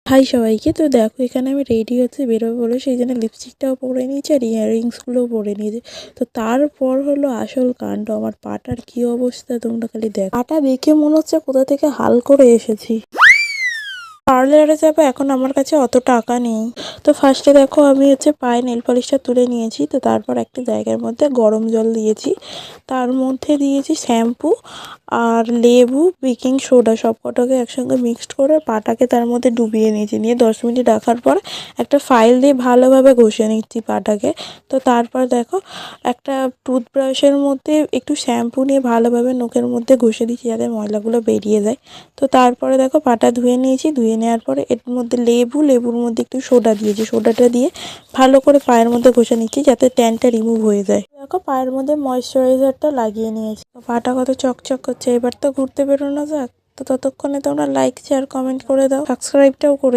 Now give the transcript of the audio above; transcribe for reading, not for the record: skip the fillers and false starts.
High সবাইকে। তো দেখো এখানে আমি রেডি হচ্ছে বেরোবো বলে, সেই জন্য লিপস্টিকটাও পরে নিয়েছি আর ইয়াররিংসগুলোও পরে নিয়েছি। তো তারপর হলো আসল কাণ্ড, আমার পাটার কি অবস্থা তোমরা খালি দেখো। পাটা দেখে মনে হচ্ছে কোথা থেকে হাল করে এসেছি। পার্লারে যাবো, এখন আমার কাছে অত টাকা নেই। তো ফার্স্টে দেখো আমি পায়ে নেল পলিশটা তুলে নিয়েছি। তো তারপর একটা জায়গার মধ্যে গরম জল দিয়েছি, তার মধ্যে দিয়েছি শ্যাম্পু আর লেবু, বেকিং সোডা, সব কটাকে একসঙ্গে মিক্সড করে পাটাকে তার মধ্যে ডুবিয়ে নিয়েছি। নিয়ে 10 মিনিট রাখার পর একটা ফাইল দিয়ে ভালোভাবে ঘষে নিচ্ছি পাটাকে। তো তারপর দেখো একটা টুথব্রাশের মধ্যে একটু শ্যাম্পু নিয়ে ভালোভাবে নখের মধ্যে ঘষে দিচ্ছি যাতে ময়লাগুলো বেরিয়ে যায়। তো তারপরে দেখো পাটা ধুয়ে নিয়েছি। ধুয়ে নেওয়ার পরে এর মধ্যে লেবুর মধ্যে একটু সোডা দিয়েছি। সোডাটা দিয়ে ভালো করে পায়ের মধ্যে ঘষে নিচ্ছি যাতে ট্যানটা রিমুভ হয়ে যায়। দেখো পায়ের মধ্যে ময়েশ্চারাইজারটা লাগিয়ে নিয়েছি। পাটা কত চকচক করছে। এবার তো ঘুরতে বেরোনো যাক। তো ততক্ষণে তোমরা লাইক, শেয়ার, কমেন্ট করে দাও, সাবস্ক্রাইবটাও করে